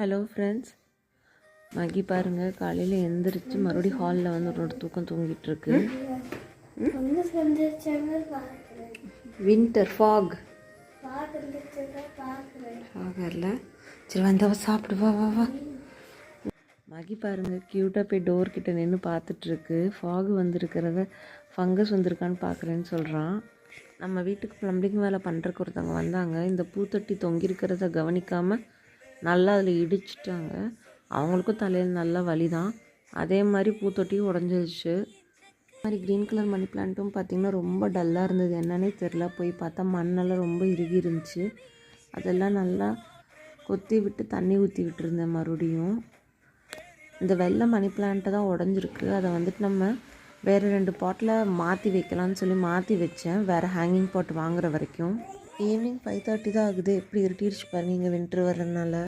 Hello friends, மகி பாருங்கள் காலையில் எழுந்திரிச்சு மறுபடியும் ஹாலில் வந்து ஒரு தூக்கம் தூங்கிட்டுருக்கு. வின்டர் ஃபாக் ஆகல. சரி வந்தவ சாப்பிடு, வா வா வா. மகி பாருங்கள் க்யூட்டாக போய் டோர் கிட்ட நின்று பார்த்துட்ருக்கு. ஃபாகு வந்திருக்கிறத ஃபங்கஸ் வந்திருக்கான்னு பார்க்குறேன்னு சொல்கிறான். நம்ம வீட்டுக்கு ப்ளம்பிங் வேலை பண்ணுறக்கு ஒருத்தவங்க வந்தாங்க. இந்த பூத்தொட்டி தொங்கியிருக்கிறத கவனிக்காமல் நல்லா அதில் இடிச்சிட்டாங்க. அவங்களுக்கும் தலையில் நல்லா வலி தான். அதே மாதிரி பூத்தொட்டியும் உடஞ்சிருச்சு. மாதிரி க்ரீன் கலர் மணி பிளான்ட்டும் பார்த்திங்கன்னா ரொம்ப டல்லாக இருந்தது. என்னன்னே தெரில. போய் பார்த்தா மண்ணெல்லாம் ரொம்ப இறுகி இருந்துச்சு. அதெல்லாம் நல்லா கொத்தி விட்டு தண்ணி ஊற்றி விட்டுருந்தேன். மறுபடியும் இந்த வெள்ளை மணி பிளான்ட்டை தான் உடஞ்சிருக்கு. அதை வந்துட்டு நம்ம வேறு 2 பாட்டில் மாற்றி வைக்கலான்னு சொல்லி மாற்றி வச்சேன். வேறு ஹேங்கிங் பாட் வாங்குகிற வரைக்கும். ஈவினிங் 5:30 தான் ஆகுது. எப்படி இருட்டிடுச்சு பாருங்கள் இங்கே வின்ட்ரு வர்றதுனால.